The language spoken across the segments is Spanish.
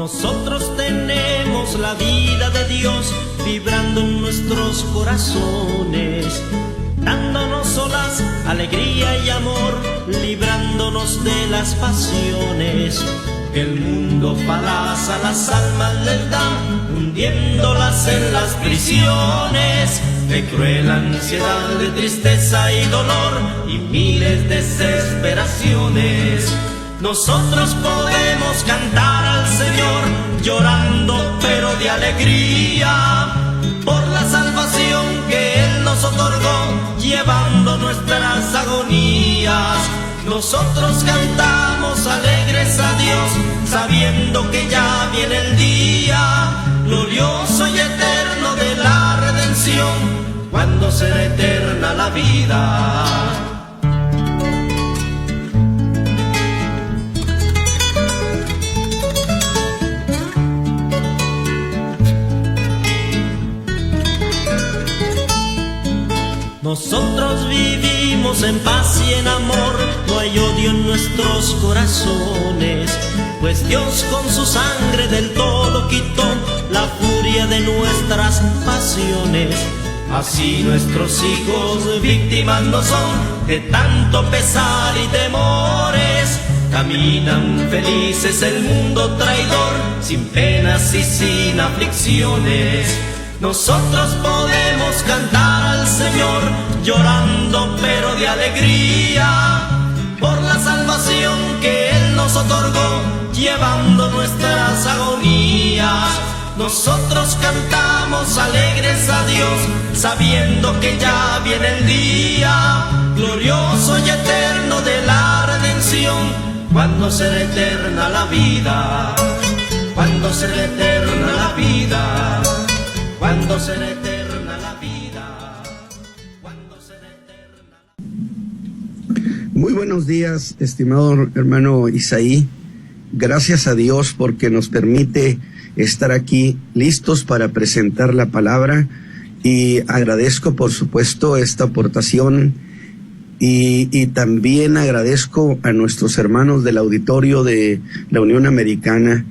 Nosotros tenemos la vida de Dios vibrando en nuestros corazones, dándonos olas, alegría y amor, librándonos de las pasiones. El mundo palaza las almas les da, hundiéndolas en las prisiones de cruel ansiedad, de tristeza y dolor y miles de desesperaciones. Nosotros podemos cantar al Señor, llorando pero de alegría, por la salvación que Él nos otorgó, llevando nuestras agonías. Nosotros cantamos alegres a Dios, sabiendo que ya viene el día glorioso y eterno de la redención, cuando será eterna la vida. Nosotros vivimos en paz y en amor, no hay odio en nuestros corazones, pues Dios con su sangre del todo quitó la furia de nuestras pasiones. Así nuestros hijos víctimas no son de tanto pesar y temores, caminan felices el mundo traidor, sin penas y sin aflicciones. Nosotros podemos cantar al Señor, llorando pero de alegría, por la salvación que Él nos otorgó, llevando nuestras agonías. Nosotros cantamos alegres a Dios, sabiendo que ya viene el día glorioso y eterno de la redención, cuando será eterna la vida, cuando será eterna la vida. ¿Cuándo será eterna la vida? ¿Cuándo será eterna la vida? Muy buenos días, estimado hermano Isaí. Gracias a Dios porque nos permite estar aquí listos para presentar la palabra, y agradezco por supuesto esta aportación, y también agradezco a nuestros hermanos del auditorio de la Unión Americana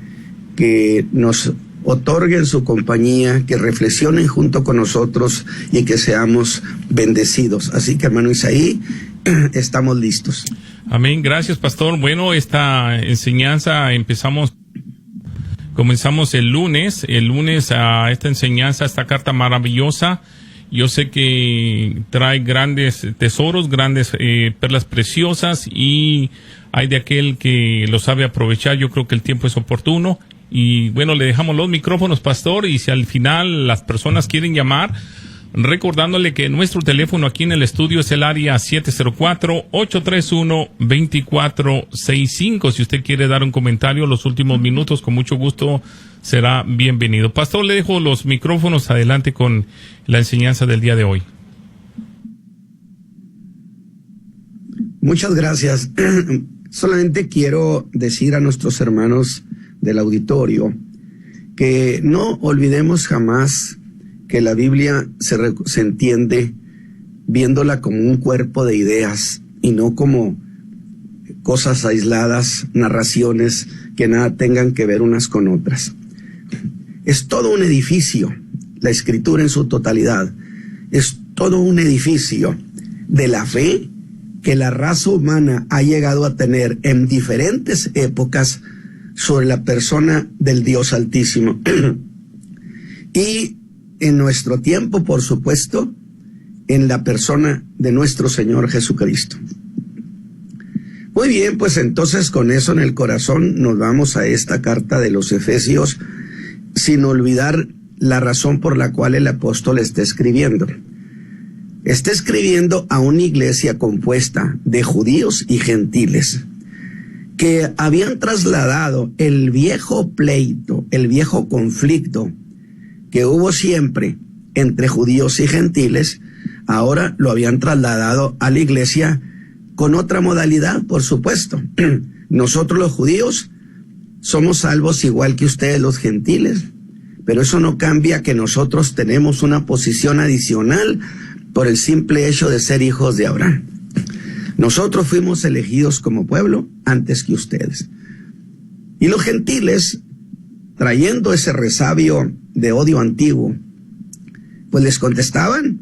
que nos otorguen su compañía, que reflexionen junto con nosotros y que seamos bendecidos. Así que, hermano Isaí, estamos listos. Amén. Gracias, pastor. Bueno, esta enseñanza comenzamos el lunes a esta enseñanza, esta carta maravillosa. Yo sé que trae grandes tesoros, grandes perlas preciosas, y hay de aquel que lo sabe aprovechar. Yo creo que el tiempo es oportuno. Y bueno, le dejamos los micrófonos, pastor, y si al final las personas quieren llamar, recordándole que nuestro teléfono aquí en el estudio es el área 704-831-2465. Si usted quiere dar un comentario los últimos minutos, con mucho gusto será bienvenido. Pastor, le dejo los micrófonos, adelante con la enseñanza del día de hoy. Muchas gracias. Solamente quiero decir a nuestros hermanos del auditorio que no olvidemos jamás que la Biblia se entiende viéndola como un cuerpo de ideas y no como cosas aisladas, narraciones que nada tengan que ver unas con otras. Es todo un edificio, la Escritura en su totalidad, es todo un edificio de la fe que la raza humana ha llegado a tener en diferentes épocas sobre la persona del Dios Altísimo. Y en nuestro tiempo, por supuesto, en la persona de nuestro Señor Jesucristo. Muy bien, pues entonces con eso en el corazón nos vamos a esta carta de los Efesios, sin olvidar la razón por la cual el apóstol está escribiendo. Está escribiendo a una iglesia compuesta de judíos y gentiles, que habían trasladado el viejo pleito, el viejo conflicto que hubo siempre entre judíos y gentiles. Ahora lo habían trasladado a la iglesia con otra modalidad, por supuesto. Nosotros los judíos somos salvos igual que ustedes los gentiles, pero eso no cambia que nosotros tenemos una posición adicional por el simple hecho de ser hijos de Abraham. Nosotros fuimos elegidos como pueblo antes que ustedes. Y los gentiles trayendo ese resabio de odio antiguo, pues les contestaban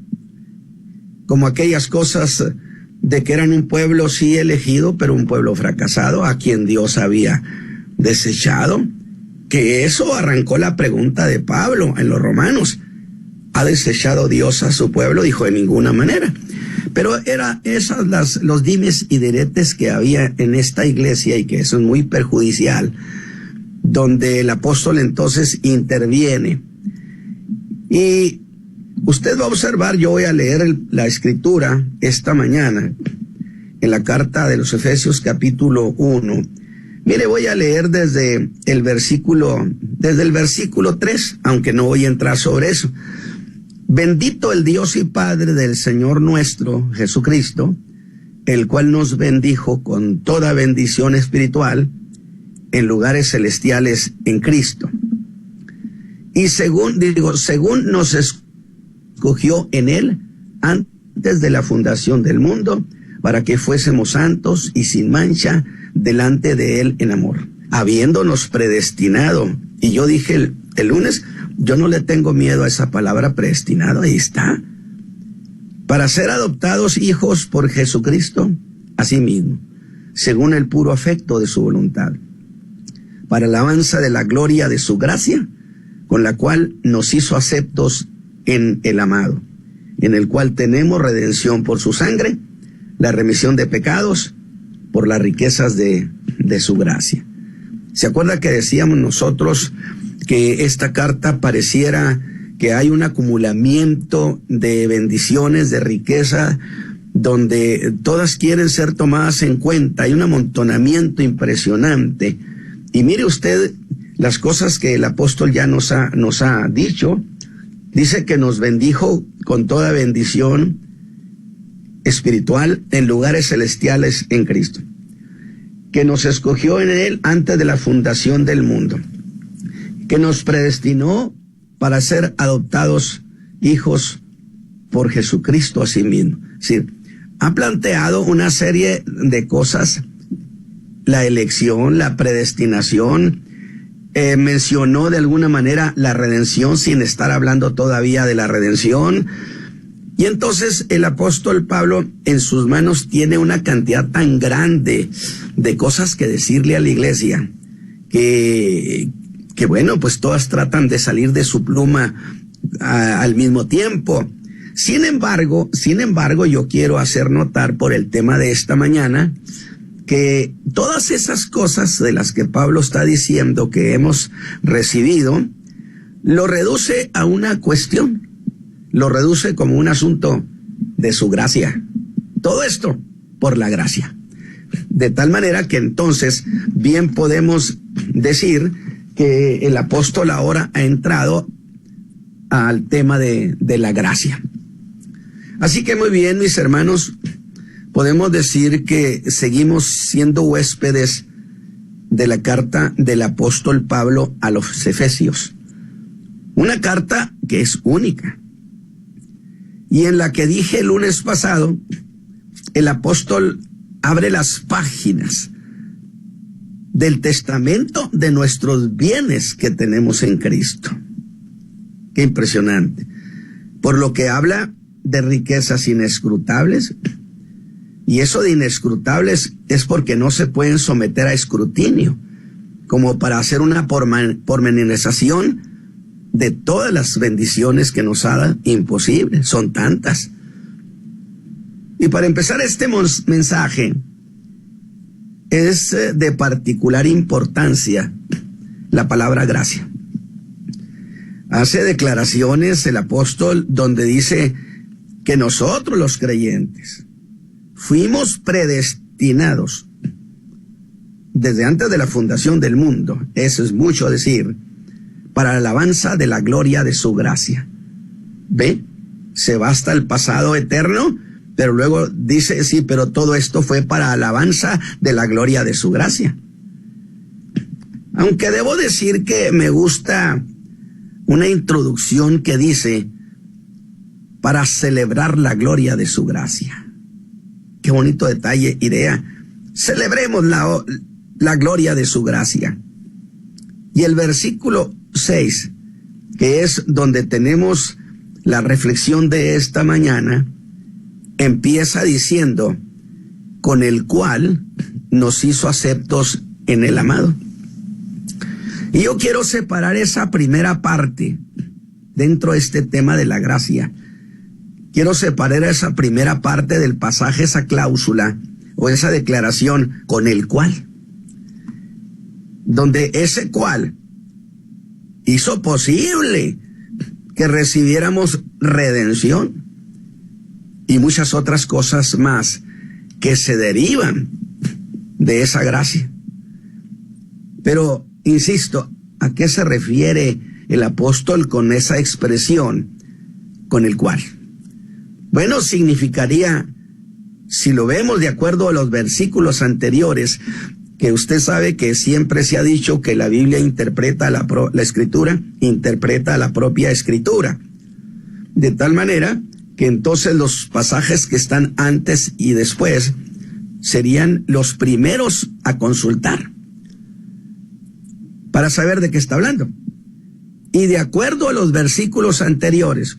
como aquellas cosas de que eran un pueblo sí elegido, pero un pueblo fracasado, a quien Dios había desechado. Que eso arrancó la pregunta de Pablo en los Romanos. ¿Ha desechado Dios a su pueblo? Dijo, de ninguna manera. Pero era esas los dimes y diretes que había en esta iglesia, y que eso es muy perjudicial, donde el apóstol entonces interviene. Y usted va a observar, yo voy a leer la escritura esta mañana, en la carta de los Efesios capítulo 1. Mire, voy a leer desde el versículo 3, aunque no voy a entrar sobre eso. Bendito el Dios y Padre del Señor nuestro Jesucristo, el cual nos bendijo con toda bendición espiritual en lugares celestiales en Cristo. Y según nos escogió en él antes de la fundación del mundo, para que fuésemos santos y sin mancha delante de él en amor, habiéndonos predestinado. Y yo dije el lunes, yo no le tengo miedo a esa palabra predestinado, ahí está, para ser adoptados hijos por Jesucristo, asimismo, según el puro afecto de su voluntad, para alabanza de la gloria de su gracia, con la cual nos hizo aceptos en el amado, en el cual tenemos redención por su sangre, la remisión de pecados, por las riquezas de su gracia. ¿Se acuerda que decíamos nosotros que esta carta pareciera que hay un acumulamiento de bendiciones, de riqueza, donde todas quieren ser tomadas en cuenta? Hay un amontonamiento impresionante. Y mire usted las cosas que el apóstol ya nos ha dicho. Dice que nos bendijo con toda bendición espiritual en lugares celestiales en Cristo, que nos escogió en él antes de la fundación del mundo, que nos predestinó para ser adoptados hijos por Jesucristo asimismo. Sí, ha planteado una serie de cosas, la elección, la predestinación, mencionó de alguna manera la redención sin estar hablando todavía de la redención. Y entonces el apóstol Pablo en sus manos tiene una cantidad tan grande de cosas que decirle a la iglesia, que bueno, pues todas tratan de salir de su pluma al mismo tiempo. Sin embargo, yo quiero hacer notar por el tema de esta mañana que todas esas cosas de las que Pablo está diciendo que hemos recibido, lo reduce a una cuestión. Lo reduce como un asunto de su gracia. Todo esto por la gracia. De tal manera que entonces bien podemos decir que el apóstol ahora ha entrado al tema de la gracia. Así que muy bien, mis hermanos, podemos decir que seguimos siendo huéspedes de la carta del apóstol Pablo a los Efesios. Una carta que es única. Y en la que dije el lunes pasado, el apóstol abre las páginas del testamento de nuestros bienes que tenemos en Cristo. Qué impresionante. Por lo que habla de riquezas inescrutables. Y eso de inescrutables es porque no se pueden someter a escrutinio, como para hacer una pormenorización de todas las bendiciones que nos ha dado. Imposible, son tantas. Y para empezar este mensaje, es de particular importancia la palabra gracia. Hace declaraciones el apóstol donde dice que nosotros los creyentes fuimos predestinados desde antes de la fundación del mundo. Eso es mucho decir, para la alabanza de la gloria de su gracia. ¿Ve? Se va hasta el pasado eterno, pero luego dice, sí, pero todo esto fue para alabanza de la gloria de su gracia. Aunque debo decir que me gusta una introducción que dice, para celebrar la gloria de su gracia. Qué bonito detalle, idea. Celebremos la gloria de su gracia. Y el versículo 6, que es donde tenemos la reflexión de esta mañana, empieza diciendo, con el cual nos hizo aceptos en el amado. Y yo quiero separar esa primera parte dentro de este tema de la gracia. Quiero separar esa primera parte del pasaje, esa cláusula o esa declaración, con el cual, donde ese cual hizo posible que recibiéramos redención y muchas otras cosas más que se derivan de esa gracia. Pero, insisto, ¿a qué se refiere el apóstol con esa expresión, con el cual? Bueno, significaría, si lo vemos de acuerdo a los versículos anteriores, que usted sabe que siempre se ha dicho que la Biblia interpreta la Escritura, interpreta la propia Escritura. De tal manera que entonces los pasajes que están antes y después serían los primeros a consultar para saber de qué está hablando. Y de acuerdo a los versículos anteriores,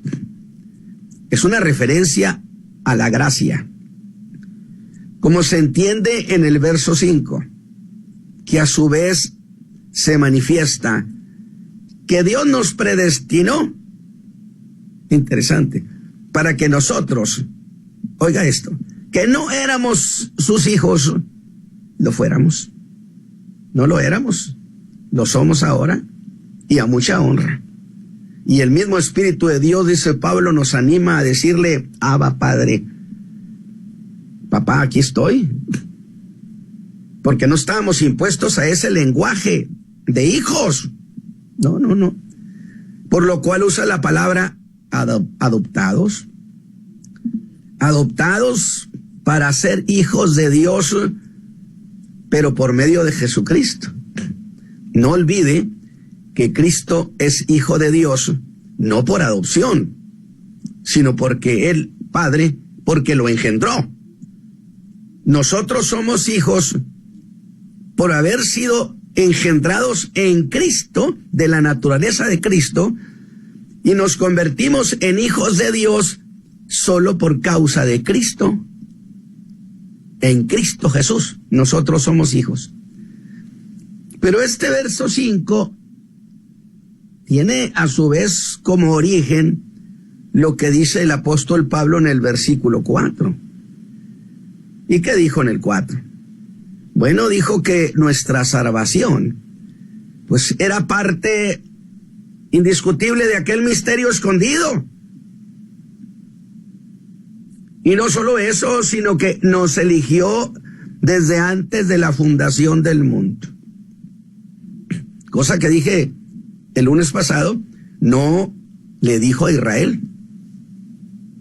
es una referencia a la gracia, como se entiende en el verso 5, que a su vez se manifiesta que Dios nos predestinó, interesante, para que nosotros, oiga esto, que no éramos sus hijos, lo fuéramos. No lo éramos, lo somos ahora, y a mucha honra. Y el mismo Espíritu de Dios, dice Pablo, nos anima a decirle, Abba, Padre, papá, aquí estoy. Porque no estábamos impuestos a ese lenguaje de hijos. No. Por lo cual usa la palabra adoptados. Adoptados para ser hijos de Dios, pero por medio de Jesucristo. No olvide que Cristo es hijo de Dios, no por adopción, sino porque el Padre, porque lo engendró. Nosotros somos hijos por haber sido engendrados en Cristo, de la naturaleza de Cristo, y nos convertimos en hijos de Dios solo por causa de Cristo. En Cristo Jesús, nosotros somos hijos. Pero este verso 5 tiene a su vez como origen lo que dice el apóstol Pablo en el versículo 4. ¿Y qué dijo en el 4? Bueno, dijo que nuestra salvación, pues era parte indiscutible de aquel misterio escondido. Y no solo eso, sino que nos eligió desde antes de la fundación del mundo. Cosa que dije el lunes pasado, no le dijo a Israel.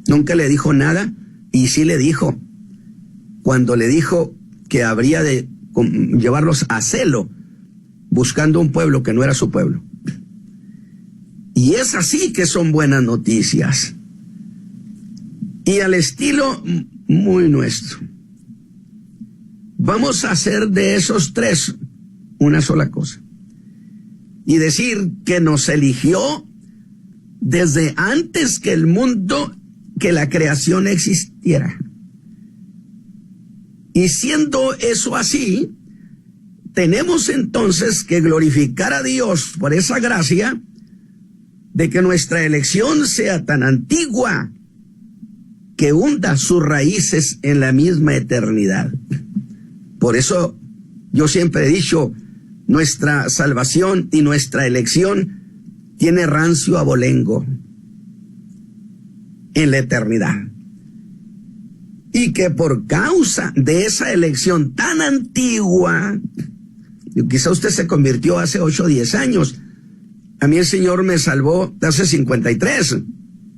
Nunca le dijo nada, y sí le dijo, cuando le dijo que habría de llevarlos a celo, buscando un pueblo que no era su pueblo. Y es así que son buenas noticias. Y al estilo muy nuestro. Vamos a hacer de esos tres una sola cosa. Y decir que nos eligió desde antes que el mundo, que la creación existiera. Y siendo eso así, tenemos entonces que glorificar a Dios por esa gracia de que nuestra elección sea tan antigua que hunda sus raíces en la misma eternidad. Por eso yo siempre he dicho, nuestra salvación y nuestra elección tiene rancio abolengo en la eternidad. Y que por causa de esa elección tan antigua, quizá usted se convirtió hace 8 o 10 años. A mí el Señor me salvó hace 53,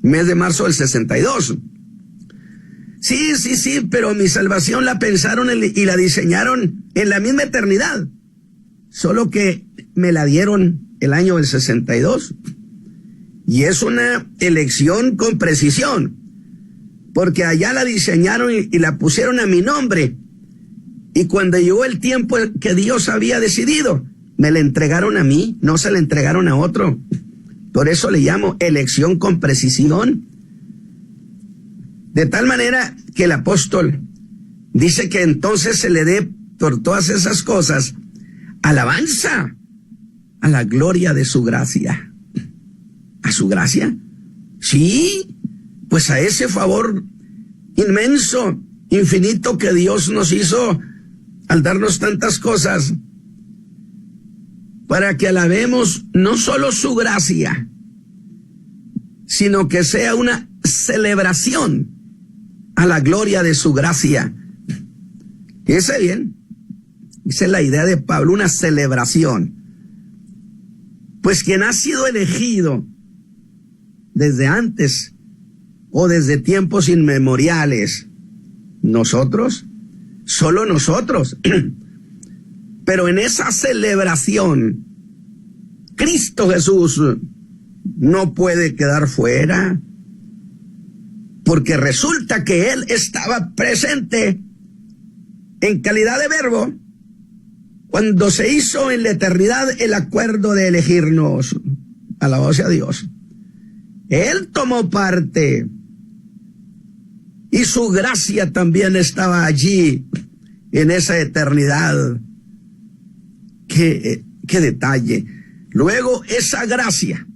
mes de marzo del 62. Sí, pero mi salvación la pensaron y la diseñaron en la misma eternidad. Solo que me la dieron el año del 62. Y es una elección con precisión. Porque allá la diseñaron y la pusieron a mi nombre. Y cuando llegó el tiempo que Dios había decidido, me la entregaron a mí, no se la entregaron a otro. Por eso le llamo elección con precisión. De tal manera que el apóstol dice que entonces se le dé por todas esas cosas alabanza a la gloria de su gracia. ¿A su gracia? Sí, pues a ese favor inmenso, infinito que Dios nos hizo al darnos tantas cosas, para que alabemos no solo su gracia, sino que sea una celebración a la gloria de su gracia. Fíjese bien, esa es la idea de Pablo, una celebración. Pues quien ha sido elegido desde antes o desde tiempos inmemoriales, nosotros, solo nosotros. Pero en esa celebración, Cristo Jesús no puede quedar fuera, porque resulta que Él estaba presente en calidad de verbo cuando se hizo en la eternidad el acuerdo de elegirnos. Alabado sea Dios. Él tomó parte y su gracia también estaba allí en esa eternidad. Qué detalle. Luego esa gracia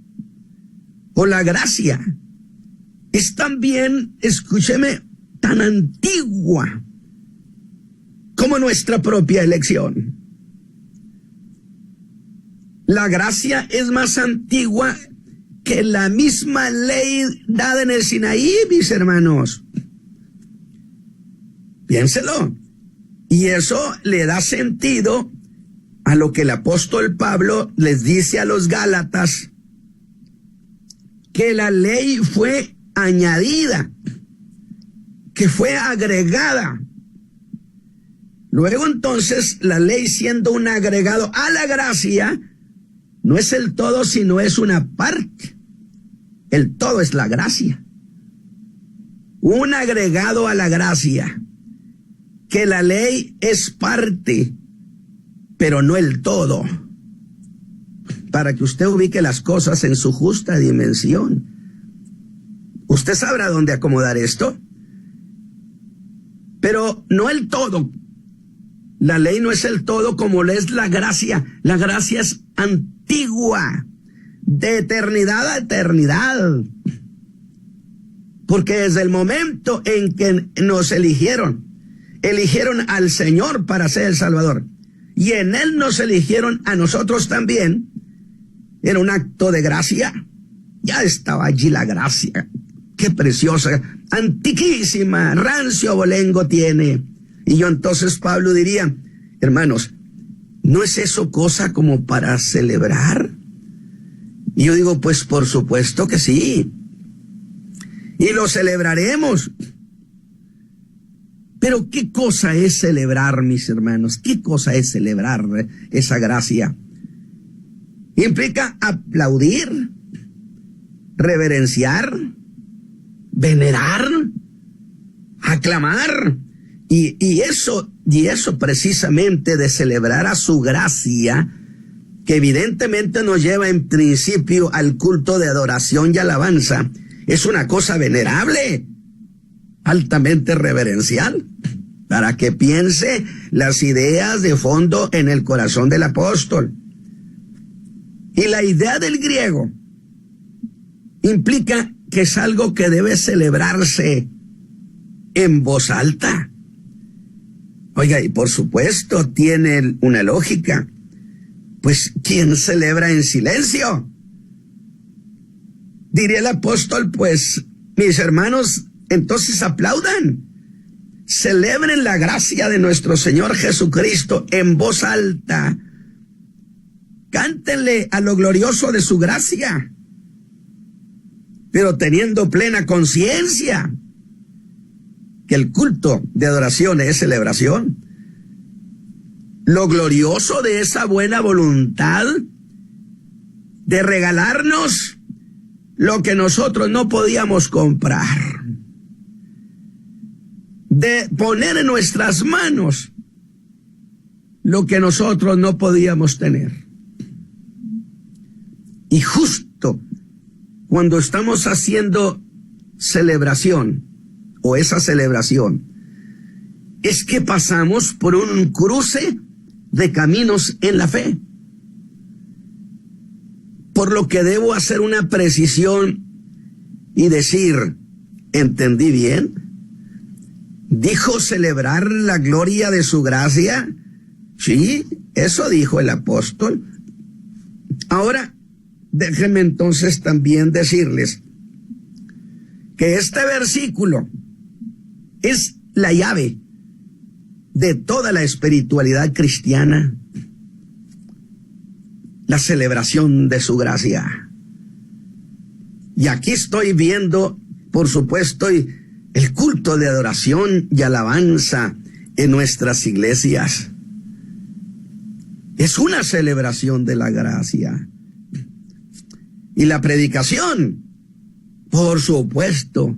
o la gracia es también, escúcheme, tan antigua como nuestra propia elección. La gracia es más antigua que la misma ley dada en el Sinaí, mis hermanos. Piénselo. Y eso le da sentido a lo que el apóstol Pablo les dice a los Gálatas, que la ley fue añadida, que fue agregada. Luego entonces la ley, siendo un agregado a la gracia, no es el todo, sino es una parte. El todo es la gracia. Un agregado a la gracia, que la ley es parte, pero no el todo. Para que usted ubique las cosas en su justa dimensión. Usted sabrá dónde acomodar esto. Pero no el todo. La ley no es el todo como lo es la gracia. La gracia es antigua, de eternidad a eternidad. Porque desde el momento en que nos eligieron al Señor para ser el Salvador, y en Él nos eligieron a nosotros también, en un acto de gracia, ya estaba allí la gracia. Qué preciosa, antiquísima, rancio abolengo tiene. Y yo entonces, Pablo diría, hermanos, ¿no es eso cosa como para celebrar? Y yo digo, pues por supuesto que sí. Y lo celebraremos. Pero ¿qué cosa es celebrar, mis hermanos? ¿Qué cosa es celebrar esa gracia? Implica aplaudir, reverenciar, venerar, aclamar. Y eso precisamente de celebrar a su gracia, que evidentemente nos lleva en principio al culto de adoración y alabanza, es una cosa venerable, altamente reverencial, para que piense las ideas de fondo en el corazón del apóstol. Y la idea del griego implica que es algo que debe celebrarse en voz alta. Oiga, y por supuesto tiene una lógica. Pues, ¿quién celebra en silencio? Diría el apóstol, pues, mis hermanos, entonces aplaudan. Celebren la gracia de nuestro Señor Jesucristo en voz alta. Cántenle a lo glorioso de su gracia, pero teniendo plena conciencia que el culto de adoración es celebración. Lo glorioso de esa buena voluntad de regalarnos lo que nosotros no podíamos comprar, de poner en nuestras manos lo que nosotros no podíamos tener. Y justo cuando estamos haciendo celebración, o esa celebración, es que pasamos por un cruce de caminos en la fe. Por lo que debo hacer una precisión y decir, ¿entendí bien? ¿Dijo celebrar la gloria de su gracia? Sí, eso dijo el apóstol. Ahora, déjenme entonces también decirles que este versículo es la llave de toda la espiritualidad cristiana, la celebración de su gracia. Y aquí estoy viendo, por supuesto, el culto de adoración y alabanza en nuestras iglesias. Es una celebración de la gracia. Y la predicación, por supuesto,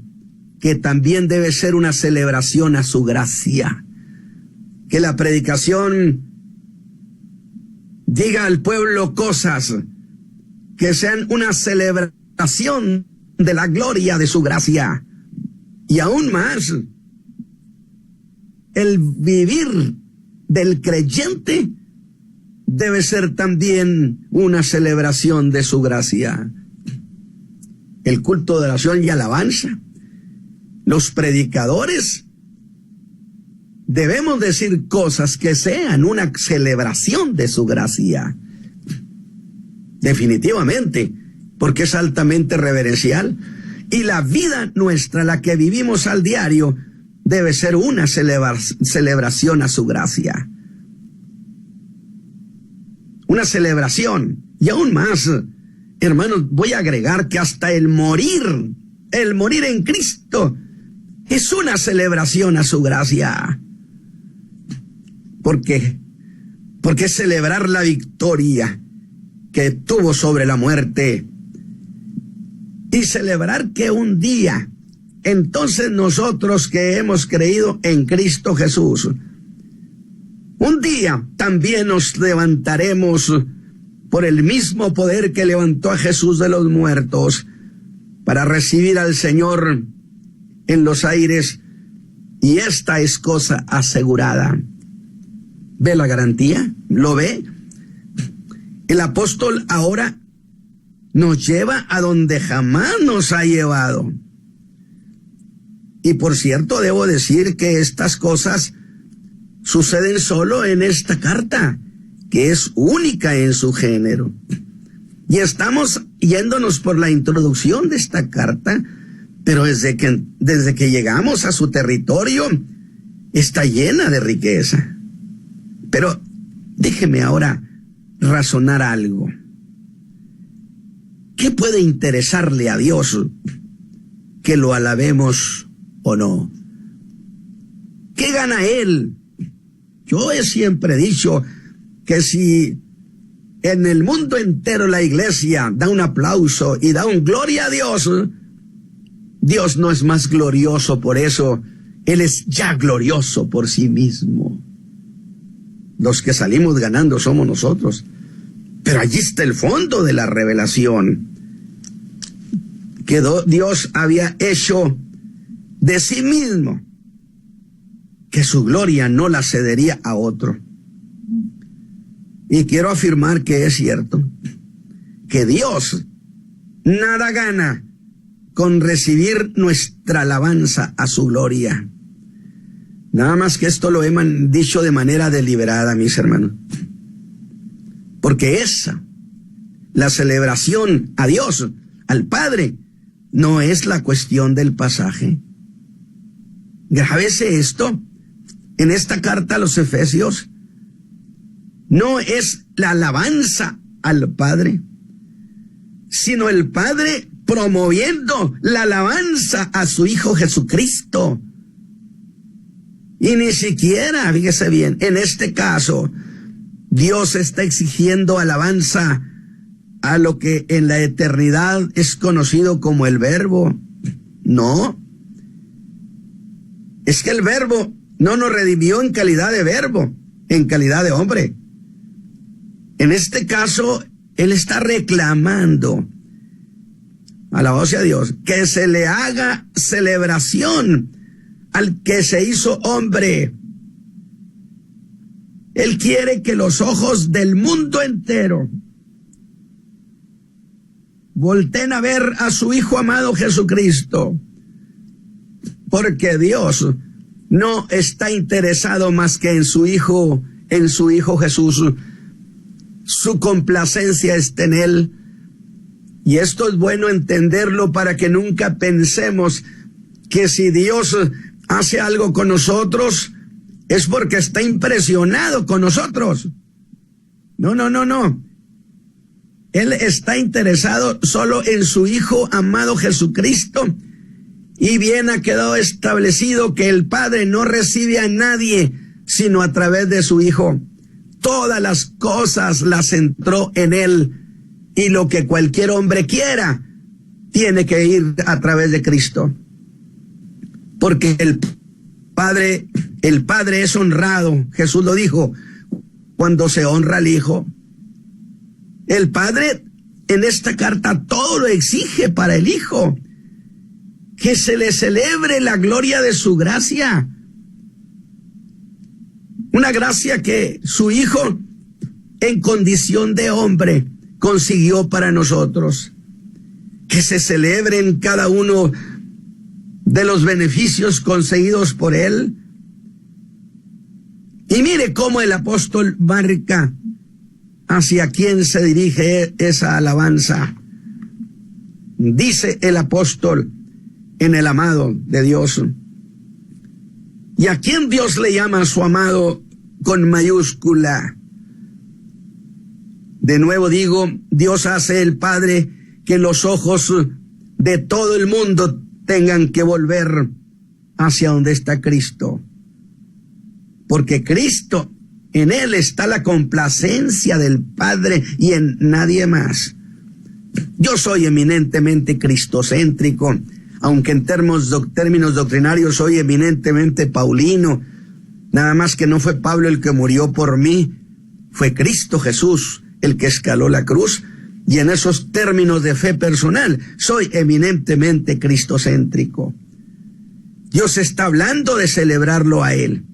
que también debe ser una celebración a su gracia. Que la predicación diga al pueblo cosas que sean una celebración de la gloria de su gracia. Y aún más, el vivir del creyente debe ser también una celebración de su gracia. El culto de oración y alabanza. Los predicadores debemos decir cosas que sean una celebración de su gracia. Definitivamente, porque es altamente reverencial. Y la vida nuestra, la que vivimos al diario, debe ser una celebración a su gracia. Una celebración. Y aún más, hermanos, voy a agregar que hasta el morir en Cristo, es una celebración a su gracia. ¿Por qué? Porque es celebrar la victoria que tuvo sobre la muerte. Y celebrar que un día, entonces nosotros que hemos creído en Cristo Jesús, un día también nos levantaremos por el mismo poder que levantó a Jesús de los muertos para recibir al Señor en los aires. Y esta es cosa asegurada. ¿Ve la garantía? ¿Lo ve? El apóstol ahora nos lleva a donde jamás nos ha llevado. Y por cierto, debo decir que estas cosas suceden solo en esta carta, que es única en su género. Y estamos yéndonos por la introducción de esta carta, pero desde que llegamos a su territorio, está llena de riqueza. Pero déjeme ahora razonar algo. ¿Qué puede interesarle a Dios que lo alabemos o no? ¿Qué gana Él? Yo he siempre dicho que si en el mundo entero la iglesia da un aplauso y da un gloria a Dios, Dios no es más glorioso por eso. Él es ya glorioso por sí mismo. Los que salimos ganando somos nosotros. Pero allí está el fondo de la revelación. Que Dios había hecho de sí mismo, que su gloria no la cedería a otro. Y quiero afirmar que es cierto, que Dios nada gana con recibir nuestra alabanza a su gloria. Nada más que esto lo he dicho de manera deliberada, mis hermanos. Porque esa, la celebración a Dios, al Padre, no es la cuestión del pasaje. Grábese esto, en esta carta a los Efesios, no es la alabanza al Padre, sino el Padre promoviendo la alabanza a su Hijo Jesucristo. Y ni siquiera, fíjese bien, en este caso, Dios está exigiendo alabanza a lo que en la eternidad es conocido como el Verbo. No. Es que el Verbo no nos redimió en calidad de verbo, en calidad de hombre. En este caso, Él está reclamando, alabado sea Dios, que se le haga celebración al que se hizo hombre. Él quiere que los ojos del mundo entero volteen a ver a su Hijo amado Jesucristo, porque Dios no está interesado más que en su Hijo Jesús. Su complacencia está en Él. Y esto es bueno entenderlo para que nunca pensemos que si Dios hace algo con nosotros es porque está impresionado con nosotros. No. Él está interesado solo en su Hijo amado Jesucristo. Y bien ha quedado establecido que el Padre no recibe a nadie sino a través de su Hijo. Todas las cosas las centró en Él. Y lo que cualquier hombre quiera tiene que ir a través de Cristo. Porque el Padre es honrado. Jesús lo dijo, cuando se honra al Hijo. El Padre en esta carta todo lo exige para el Hijo. Que se le celebre la gloria de su gracia. Una gracia que su Hijo, en condición de hombre, consiguió para nosotros. Que se celebren cada uno de los beneficios conseguidos por Él. Y mire cómo el apóstol marca hacia quién se dirige esa alabanza. Dice el apóstol en el amado de Dios. ¿Y a quién Dios le llama su amado con mayúscula? De nuevo digo, Dios hace el Padre que los ojos de todo el mundo tengan que volver hacia donde está Cristo. Porque Cristo, en Él está la complacencia del Padre y en nadie más. Yo soy eminentemente cristocéntrico, aunque en términos doctrinarios soy eminentemente paulino. Nada más que no fue Pablo el que murió por mí, fue Cristo Jesús el que escaló la cruz. Y en esos términos de fe personal, soy eminentemente cristocéntrico. Dios está hablando de celebrarlo a Él.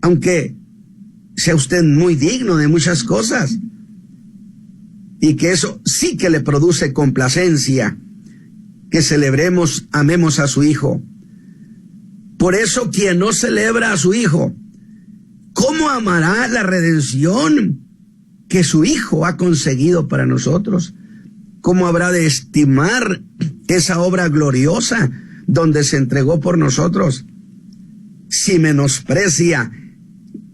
Aunque sea usted muy digno de muchas cosas, y que eso sí que le produce complacencia, que celebremos, amemos a su Hijo. Por eso quien no celebra a su Hijo, ¿cómo amará la redención que su Hijo ha conseguido para nosotros? ¿Cómo habrá de estimar esa obra gloriosa donde se entregó por nosotros? Si menosprecia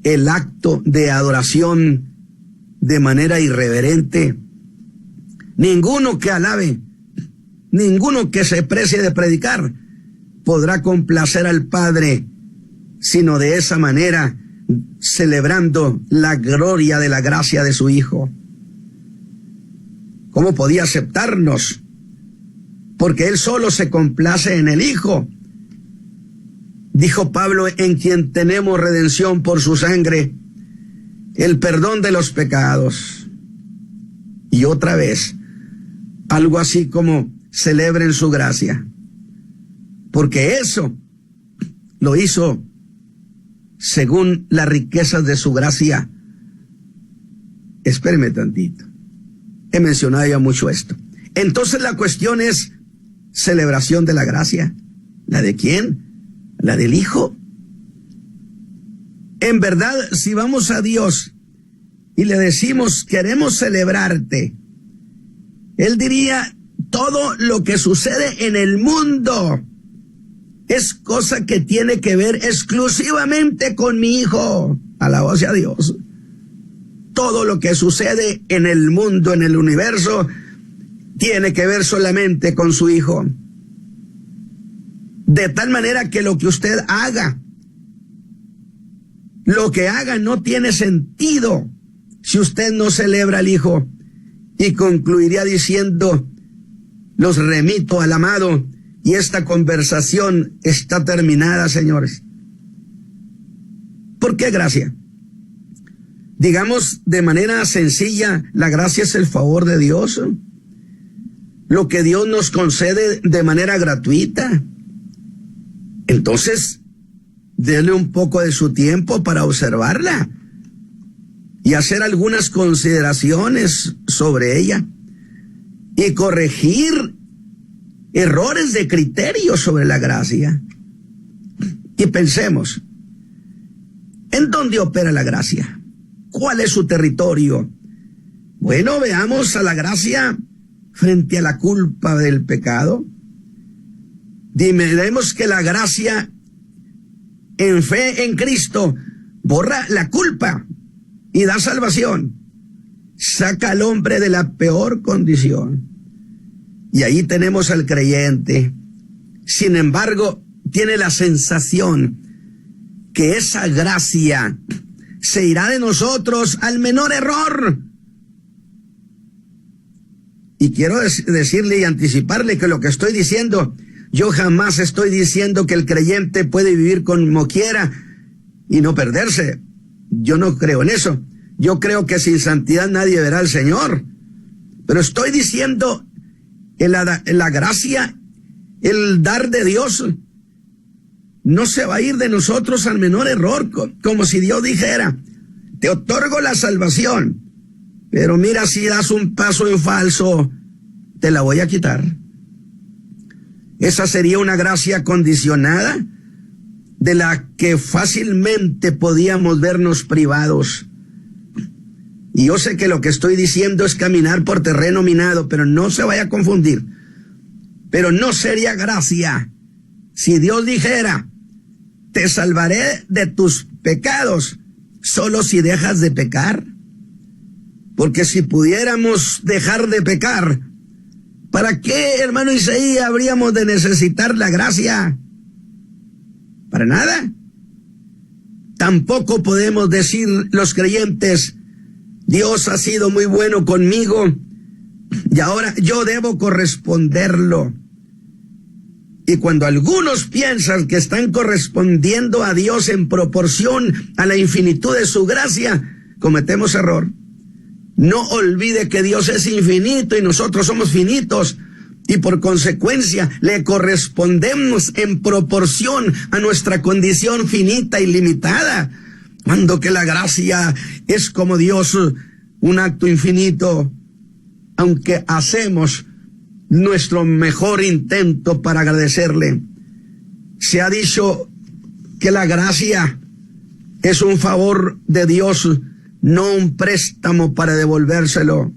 el acto de adoración de manera irreverente, ninguno que alabe, ninguno que se precie de predicar, podrá complacer al Padre, sino de esa manera, celebrando la gloria de la gracia de su Hijo. ¿Cómo podía aceptarnos? Porque Él solo se complace en el Hijo. Dijo Pablo, en quien tenemos redención por su sangre, el perdón de los pecados. Y otra vez, algo así como celebren su gracia. Porque eso lo hizo según las riquezas de su gracia. Espéreme tantito. He mencionado ya mucho esto. Entonces la cuestión es celebración de la gracia. ¿La de quién? La del Hijo. En verdad, si vamos a Dios y le decimos queremos celebrarte, Él diría todo lo que sucede en el mundo es cosa que tiene que ver exclusivamente con mi Hijo. Alabado sea Dios. Todo lo que sucede en el mundo, en el universo, tiene que ver solamente con su Hijo. De tal manera que lo que usted haga, lo que haga no tiene sentido si usted no celebra al Hijo. Y concluiría diciendo, los remito al amado, y esta conversación está terminada, señores. ¿Por qué gracia? Digamos de manera sencilla, la gracia es el favor de Dios, lo que Dios nos concede de manera gratuita. Entonces, déle un poco de su tiempo para observarla y hacer algunas consideraciones sobre ella y corregir errores de criterio sobre la gracia. Y pensemos, ¿en dónde opera la gracia? ¿Cuál es su territorio? Bueno, veamos a la gracia frente a la culpa del pecado. Diremos que la gracia en fe en Cristo borra la culpa y da salvación. Saca al hombre de la peor condición. Y ahí tenemos al creyente. Sin embargo, tiene la sensación que esa gracia se irá de nosotros al menor error. Y quiero decirle y anticiparle que lo que estoy diciendo, yo jamás estoy diciendo que el creyente puede vivir como quiera y no perderse. Yo no creo en eso. Yo creo que sin santidad nadie verá al Señor. Pero estoy diciendo que la gracia, el dar de Dios, no se va a ir de nosotros al menor error, como si Dios dijera, te otorgo la salvación, pero mira, si das un paso en falso, te la voy a quitar. Esa sería una gracia condicionada de la que fácilmente podíamos vernos privados. Y yo sé que lo que estoy diciendo es caminar por terreno minado, pero no se vaya a confundir. Pero no sería gracia si Dios dijera, te salvaré de tus pecados, solo si dejas de pecar. Porque si pudiéramos dejar de pecar, ¿para qué, hermano Isaías, habríamos de necesitar la gracia? Para nada. Tampoco podemos decir los creyentes, Dios ha sido muy bueno conmigo y ahora yo debo corresponderlo. Y cuando algunos piensan que están correspondiendo a Dios en proporción a la infinitud de su gracia, cometemos error. No olvide que Dios es infinito y nosotros somos finitos, y por consecuencia le correspondemos en proporción a nuestra condición finita y limitada. Cuando que la gracia es como Dios, un acto infinito, aunque hacemos nuestro mejor intento para agradecerle. Se ha dicho que la gracia es un favor de Dios, no un préstamo para devolvérselo.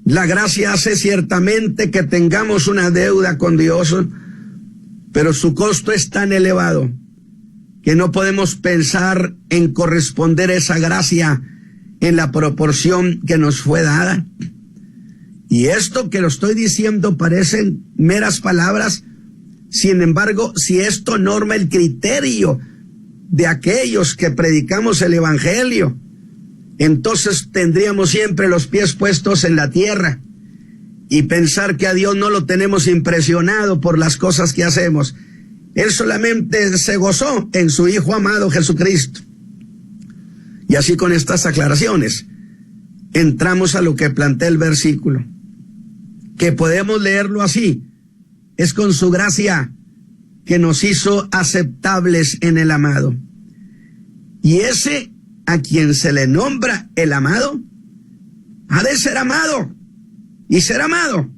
La gracia hace ciertamente que tengamos una deuda con Dios, pero su costo es tan elevado que no podemos pensar en corresponder esa gracia en la proporción que nos fue dada. Y esto que lo estoy diciendo parecen meras palabras, sin embargo, si esto norma el criterio de aquellos que predicamos el Evangelio, entonces tendríamos siempre los pies puestos en la tierra y pensar que a Dios no lo tenemos impresionado por las cosas que hacemos. Él solamente se gozó en su Hijo amado Jesucristo. Y así, con estas aclaraciones, entramos a lo que plantea el versículo, que podemos leerlo así: es con su gracia que nos hizo aceptables en el amado. Y ese a quien se le nombra el amado, ha de ser amado, y ser amado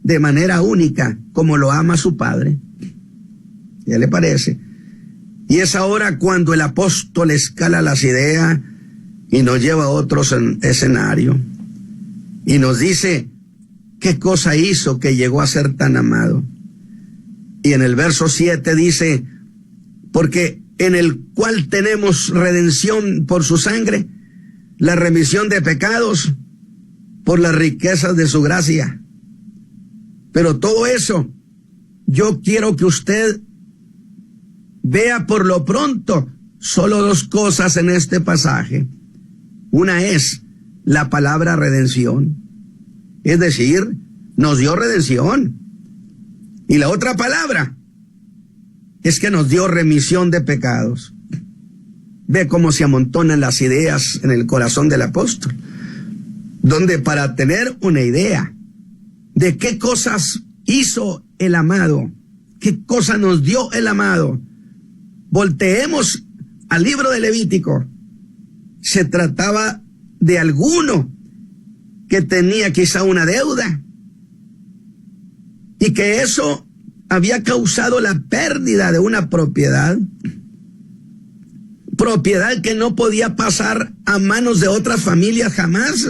de manera única, como lo ama su Padre. ¿Ya le parece? Y es ahora cuando el apóstol escala las ideas y nos lleva a otro escenario, y nos dice qué cosa hizo que llegó a ser tan amado. Y en el verso 7 dice, porque en el cual tenemos redención por su sangre, la remisión de pecados por las riquezas de su gracia. Pero todo eso, yo quiero que usted vea por lo pronto solo dos cosas en este pasaje. Una es la palabra redención, es decir, nos dio redención. Y la otra palabra es que nos dio remisión de pecados. Ve cómo se amontonan las ideas en el corazón del apóstol, donde para tener una idea de qué cosas hizo el amado, qué cosa nos dio el amado, volteemos al libro de Levítico. Se trataba de alguno que tenía quizá una deuda y que eso había causado la pérdida de una propiedad que no podía pasar a manos de otras familias jamás,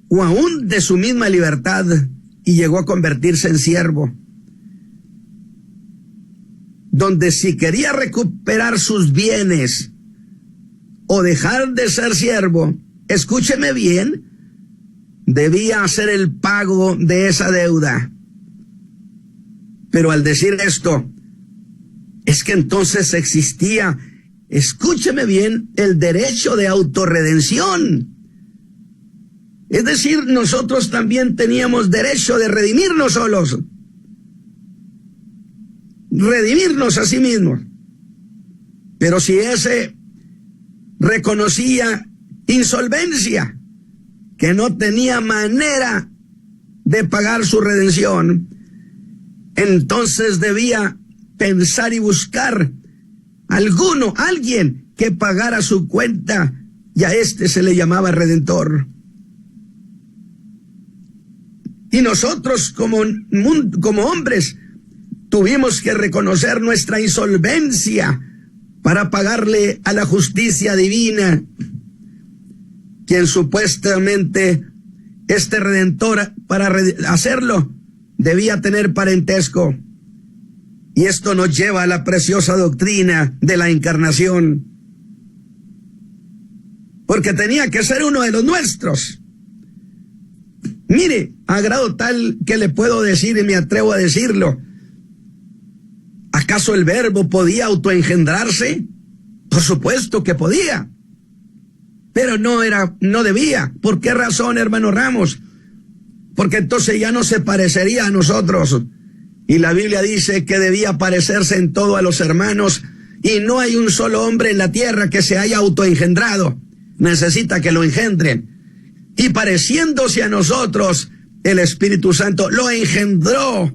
o aún de su misma libertad, y llegó a convertirse en siervo, donde si quería recuperar sus bienes o dejar de ser siervo, escúcheme bien, debía hacer el pago de esa deuda. Pero al decir esto, es que entonces existía, escúcheme bien, el derecho de autorredención. Es decir, nosotros también teníamos derecho de redimirnos solos, redimirnos a sí mismos. Pero si ese reconocía insolvencia, que no tenía manera de pagar su redención, entonces debía pensar y buscar alguien que pagara su cuenta, y a este se le llamaba redentor. Y nosotros como hombres tuvimos que reconocer nuestra insolvencia para pagarle a la justicia divina, quien supuestamente este redentor, para hacerlo, debía tener parentesco. Y esto nos lleva a la preciosa doctrina de la encarnación, porque tenía que ser uno de los nuestros. Mire, a grado tal que le puedo decir, y me atrevo a decirlo, ¿acaso el Verbo podía autoengendrarse? Por supuesto que podía, pero no debía. ¿Por qué razón, hermano Ramos? Porque entonces ya no se parecería a nosotros. Y la Biblia dice que debía parecerse en todo a los hermanos, y no hay un solo hombre en la tierra que se haya autoengendrado. Necesita que lo engendren. Y pareciéndose a nosotros, el Espíritu Santo lo engendró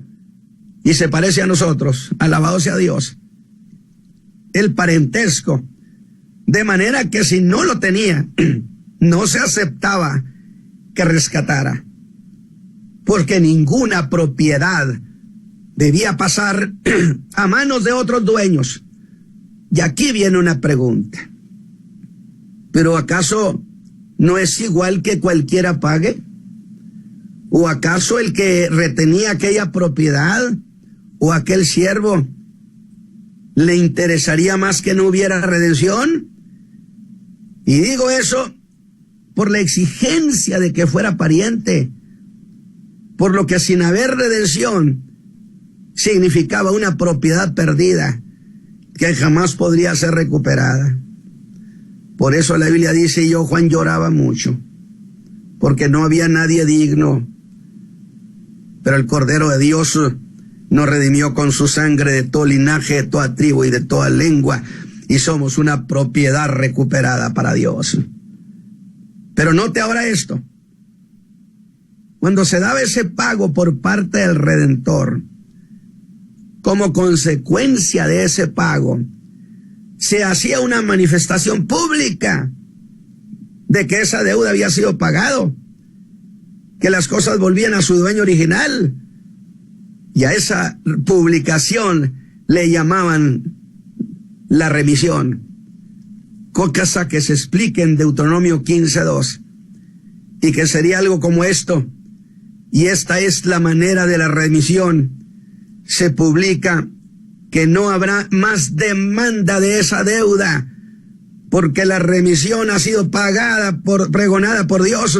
y se parece a nosotros. Alabado sea Dios. El parentesco. De manera que si no lo tenía, no se aceptaba que rescatara, porque ninguna propiedad debía pasar a manos de otros dueños. Y aquí viene una pregunta. ¿Pero acaso no es igual que cualquiera pague? ¿O acaso el que retenía aquella propiedad o aquel siervo le interesaría más que no hubiera redención? Y digo eso por la exigencia de que fuera pariente, por lo que sin haber redención significaba una propiedad perdida que jamás podría ser recuperada. Por eso la Biblia dice, yo, Juan, lloraba mucho, porque no había nadie digno, pero el Cordero de Dios nos redimió con su sangre de todo linaje, de toda tribu y de toda lengua, y somos una propiedad recuperada para Dios. Pero note ahora esto. Cuando se daba ese pago por parte del Redentor, como consecuencia de ese pago, se hacía una manifestación pública de que esa deuda había sido pagado, que las cosas volvían a su dueño original, y a esa publicación le llamaban la remisión, cosa que se explica en Deuteronomio 15:2, y que sería algo como esto: y esta es la manera de la remisión. Se publica que no habrá más demanda de esa deuda, porque la remisión ha sido pregonada por Dios.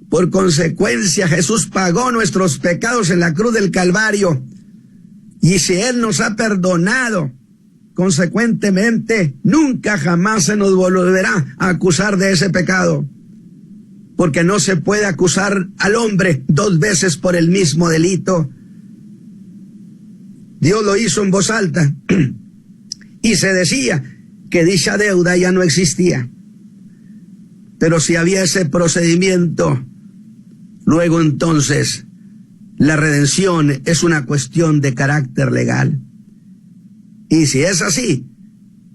Por consecuencia, Jesús pagó nuestros pecados en la cruz del Calvario, y si Él nos ha perdonado, consecuentemente, nunca jamás se nos volverá a acusar de ese pecado, porque no se puede acusar al hombre dos veces por el mismo delito. Dios lo hizo en voz alta y se decía que dicha deuda ya no existía. Pero si había ese procedimiento, luego entonces la redención es una cuestión de carácter legal. Y si es así,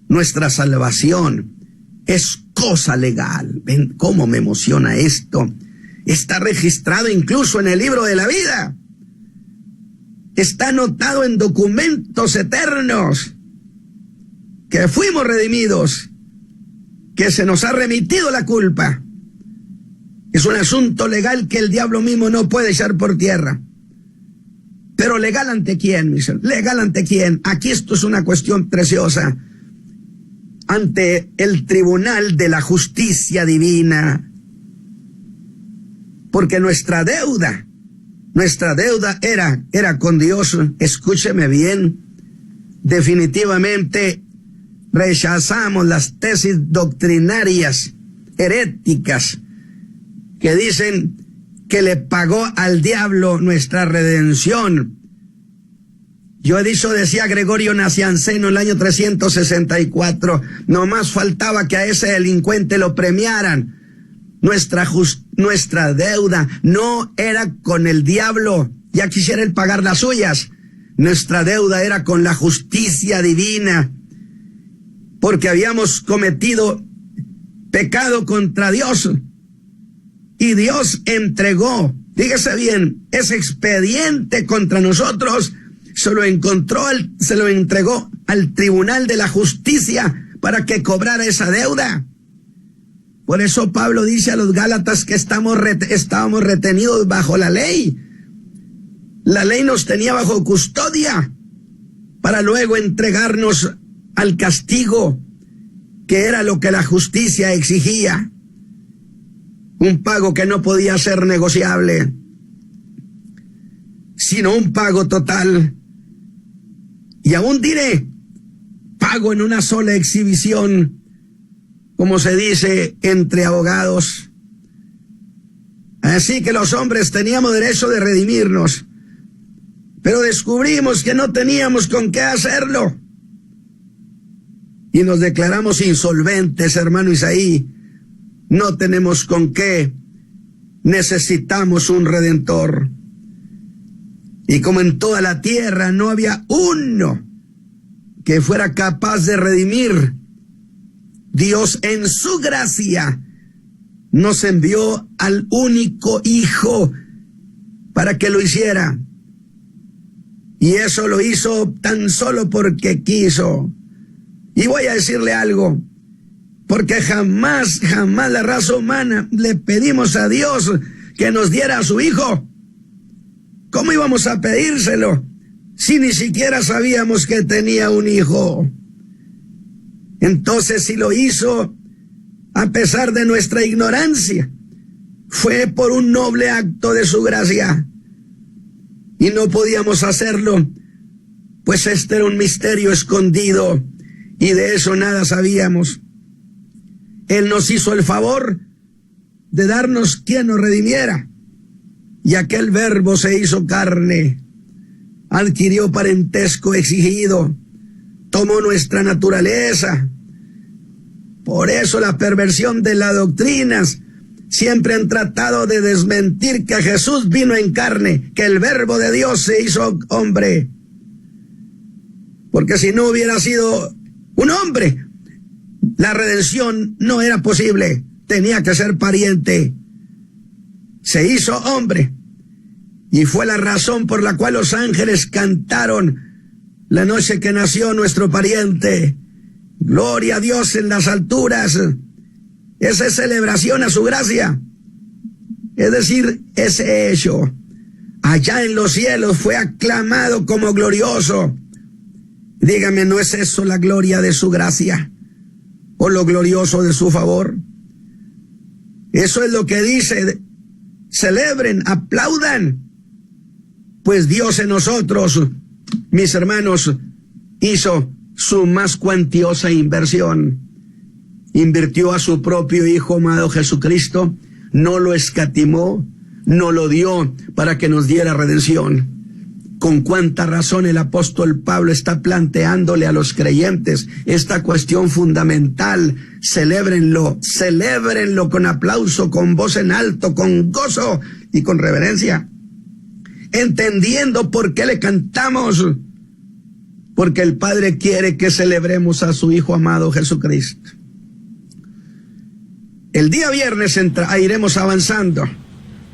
nuestra salvación es cosa legal. ¿Ven cómo me emociona esto? Está registrado incluso en el libro de la vida. Está anotado en documentos eternos que fuimos redimidos, que se nos ha remitido la culpa. Es un asunto legal que el diablo mismo no puede echar por tierra. Pero legal ante quién, mis hermanos, legal ante quién. Aquí esto es una cuestión preciosa. Ante el tribunal de la justicia divina. Porque nuestra deuda era con Dios. Escúcheme bien, definitivamente rechazamos las tesis doctrinarias heréticas que dicen que le pagó al diablo nuestra redención. Yo he dicho, decía Gregorio Nacianceno en el año 364, nomás faltaba que a ese delincuente lo premiaran. Nuestra deuda no era con el diablo, ya quisiera él pagar las suyas. Nuestra deuda era con la justicia divina, porque habíamos cometido pecado contra Dios. Y Dios entregó, fíjese bien, ese expediente contra nosotros, se lo entregó al tribunal de la justicia para que cobrara esa deuda. Por eso Pablo dice a los Gálatas que estábamos retenidos bajo la ley. La ley nos tenía bajo custodia para luego entregarnos al castigo, que era lo que la justicia exigía. Un pago que no podía ser negociable, sino un pago total. Y aún diré, pago en una sola exhibición, como se dice entre abogados. Así que los hombres teníamos derecho de redimirnos, pero descubrimos que no teníamos con qué hacerlo. Y nos declaramos insolventes, hermano Isaí. No tenemos con qué. Necesitamos un redentor. Y como en toda la tierra no había uno que fuera capaz de redimir, Dios en su gracia nos envió al único Hijo para que lo hiciera. Y eso lo hizo tan solo porque quiso. Y voy a decirle algo, porque jamás la raza humana le pedimos a Dios que nos diera a su Hijo. ¿Cómo íbamos a pedírselo si ni siquiera sabíamos que tenía un hijo? Entonces, si lo hizo a pesar de nuestra ignorancia, fue por un noble acto de su gracia. Y no podíamos hacerlo, pues este era un misterio escondido y de eso nada sabíamos. Él nos hizo el favor de darnos quien nos redimiera. Y aquel Verbo se hizo carne, adquirió parentesco exigido, tomó nuestra naturaleza. Por eso la perversión de las doctrinas siempre han tratado de desmentir que Jesús vino en carne, que el Verbo de Dios se hizo hombre. Porque si no hubiera sido un hombre, la redención no era posible, tenía que ser pariente. Se hizo hombre, y fue la razón por la cual los ángeles cantaron la noche que nació nuestro pariente. Gloria a Dios en las alturas. Esa es celebración a su gracia. Es decir, ese hecho allá en los cielos fue aclamado como glorioso. Dígame, ¿no es eso la gloria de su gracia o lo glorioso de su favor? Eso es lo que dice. Celebren, aplaudan, pues Dios en nosotros, mis hermanos, hizo su más cuantiosa inversión. Invirtió a su propio Hijo amado Jesucristo, no lo escatimó, no lo dio para que nos diera redención. Con cuánta razón el apóstol Pablo está planteándole a los creyentes esta cuestión fundamental. Celébrenlo con aplauso, con voz en alto, con gozo y con reverencia. Entendiendo por qué le cantamos. Porque el Padre quiere que celebremos a su Hijo amado Jesucristo. El día viernes iremos avanzando.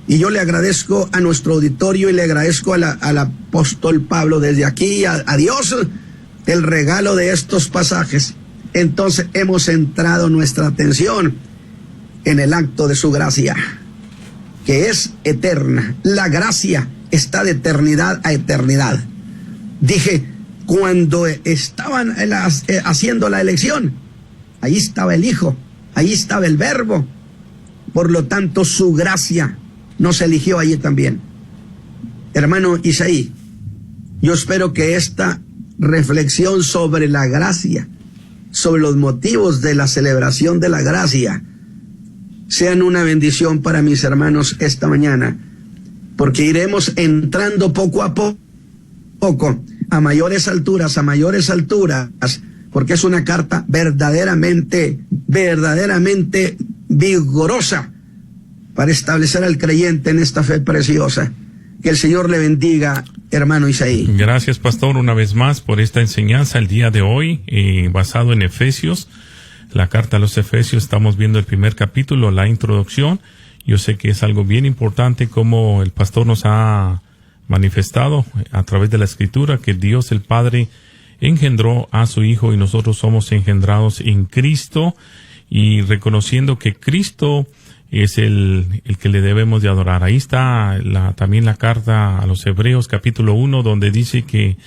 Y yo le agradezco a nuestro auditorio y le agradezco al apóstol Pablo desde aquí, a Dios, el regalo de estos pasajes. Entonces hemos centrado nuestra atención en el acto de su gracia, que es eterna. La gracia está de eternidad a eternidad. Dije, cuando estaban haciendo la elección, ahí estaba el Hijo, ahí estaba el Verbo. Por lo tanto, su gracia nos eligió allí también. Hermano Isaí, yo espero que esta reflexión sobre la gracia, sobre los motivos de la celebración de la gracia, sean una bendición para mis hermanos esta mañana, porque iremos entrando poco a poco a mayores alturas, porque es una carta verdaderamente vigorosa para establecer al creyente en esta fe preciosa. Que el Señor le bendiga, hermano Isaí. Gracias, pastor, una vez más por esta enseñanza el día de hoy, basado en Efesios, la carta a los Efesios. Estamos viendo el primer capítulo, la introducción. Yo sé que es algo bien importante como el pastor nos ha manifestado a través de la Escritura, que Dios el Padre engendró a su Hijo y nosotros somos engendrados en Cristo, y reconociendo que Cristo es el que le debemos de adorar. Ahí está también la carta a los Hebreos capítulo 1, donde dice que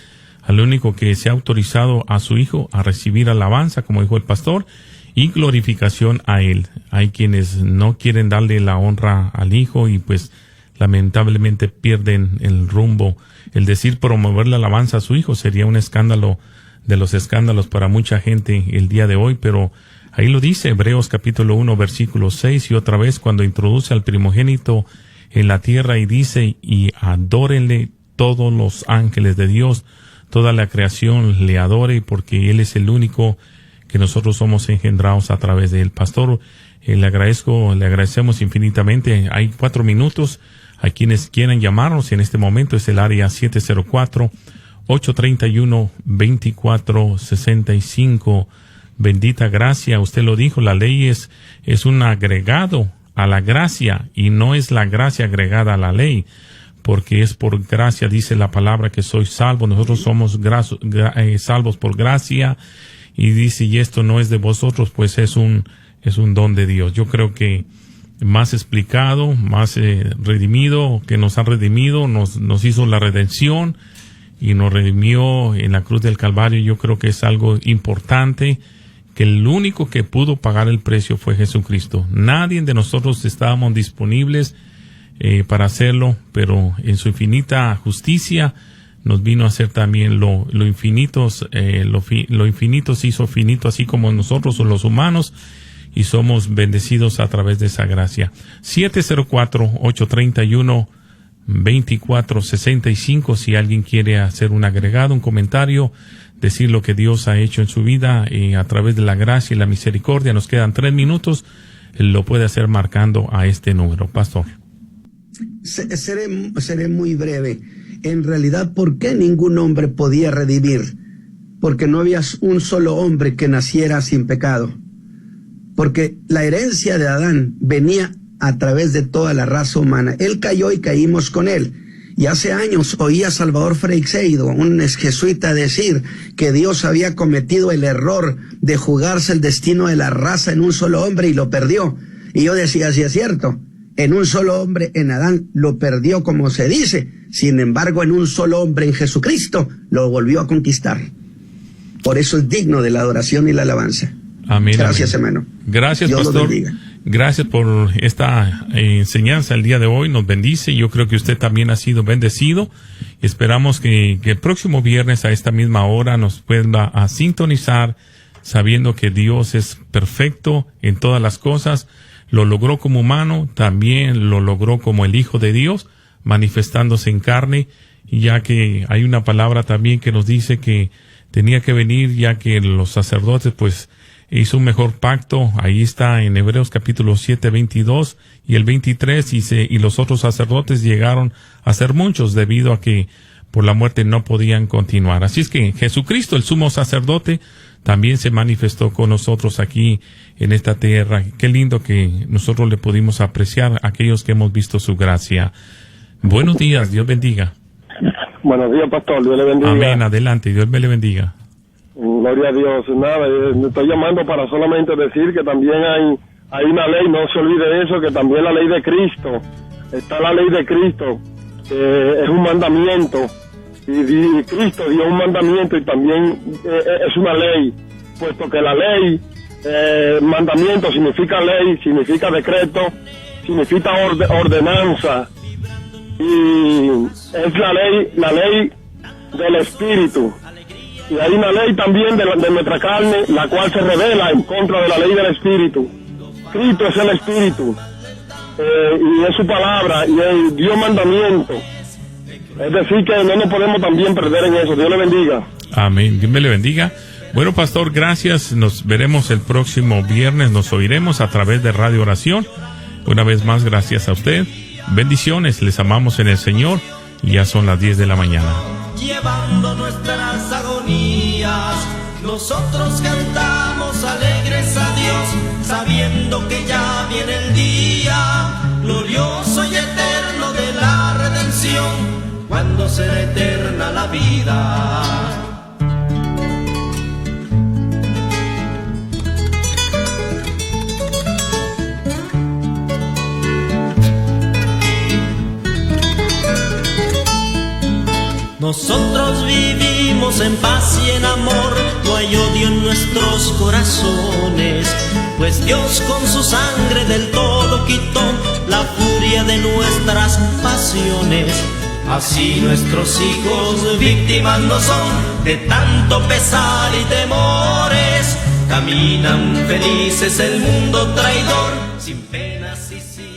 al único que se ha autorizado a su Hijo a recibir alabanza, como dijo el pastor, y glorificación a Él. Hay quienes no quieren darle la honra al Hijo y pues lamentablemente pierden el rumbo. El decir promover la alabanza a su Hijo sería un escándalo de los escándalos para mucha gente el día de hoy, pero ahí lo dice Hebreos capítulo 1 versículo 6, y otra vez cuando introduce al primogénito en la tierra y dice, y adórenle todos los ángeles de Dios, toda la creación le adore, porque Él es el único que nosotros somos engendrados a través de Él. Pastor, le agradecemos infinitamente. Hay 4 minutos a quienes quieran llamarnos en este momento. Es el área 704-831-2465. Bendita gracia, usted lo dijo, la ley es un agregado a la gracia y no es la gracia agregada a la ley, porque es por gracia, dice la palabra, que soy salvo. Nosotros somos salvos por gracia, y dice, y esto no es de vosotros, pues es un don de Dios. Yo creo que más explicado, más redimido, que nos ha redimido, nos hizo la redención y nos redimió en la cruz del Calvario. Yo creo que es algo importante, que el único que pudo pagar el precio fue Jesucristo. Nadie de nosotros estábamos disponibles para hacerlo, pero en su infinita justicia nos vino a hacer también lo infinito se hizo finito, así como nosotros los humanos, y somos bendecidos a través de esa gracia. 704-831-2465, si alguien quiere hacer un agregado, un comentario, decir lo que Dios ha hecho en su vida a través de la gracia y la misericordia. Nos quedan 3 minutos, lo puede hacer marcando a este número. Pastor. Seré muy breve. En realidad, ¿por qué ningún hombre podía redimir? Porque no había un solo hombre que naciera sin pecado. Porque la herencia de Adán venía a través de toda la raza humana. Él cayó y caímos con él. Y hace años oí a Salvador Freixedo, un jesuita, decir que Dios había cometido el error de jugarse el destino de la raza en un solo hombre y lo perdió. Y yo decía, sí es cierto, en un solo hombre, en Adán, lo perdió como se dice. Sin embargo, en un solo hombre, en Jesucristo, lo volvió a conquistar. Por eso es digno de la adoración y la alabanza. Amén. Gracias, amén. Hermano. Gracias, Dios pastor. Gracias por esta enseñanza el día de hoy. Nos bendice. Yo creo que usted también ha sido bendecido. Esperamos que el próximo viernes a esta misma hora nos vuelva a sintonizar, sabiendo que Dios es perfecto en todas las cosas. Lo logró como humano, también lo logró como el Hijo de Dios, manifestándose en carne, ya que hay una palabra también que nos dice que tenía que venir, ya que los sacerdotes pues hizo un mejor pacto. Ahí está en Hebreos capítulo 7, 22 y el 23, y los otros sacerdotes llegaron a ser muchos debido a que por la muerte no podían continuar. Así es que Jesucristo, el sumo sacerdote, también se manifestó con nosotros aquí en esta tierra. Qué lindo que nosotros le pudimos apreciar a aquellos que hemos visto su gracia. Buenos días, Dios bendiga. Buenos días, pastor, Dios le bendiga. Amén, adelante, Dios me le bendiga. Gloria a Dios. Nada, me estoy llamando para solamente decir que también hay una ley, no se olvide eso, que también la ley de Cristo, está la ley de Cristo, es un mandamiento, y Cristo dio un mandamiento y también es una ley, puesto que la ley, mandamiento significa ley, significa decreto, significa ordenanza, y es la ley del Espíritu. Y hay una ley también de nuestra carne, la cual se revela en contra de la ley del Espíritu. Cristo es el Espíritu, y es su palabra, y el Dios mandamiento. Es decir, que no nos podemos también perder en eso. Dios le bendiga. Amén, Dios me le bendiga. Bueno, pastor, gracias. Nos veremos el próximo viernes, nos oiremos a través de Radio Oración. Una vez más, gracias a usted. Bendiciones, les amamos en el Señor, y ya son las 10 de la mañana. Llevando nuestras agonías, nosotros cantamos alegres a Dios, sabiendo que ya viene el día glorioso y eterno de la redención, cuando será eterna la vida. Nosotros vivimos en paz y en amor, no hay odio en nuestros corazones, pues Dios con su sangre del todo quitó la furia de nuestras pasiones. Así nuestros hijos víctimas no son de tanto pesar y temores, caminan felices el mundo traidor, sin penas y sin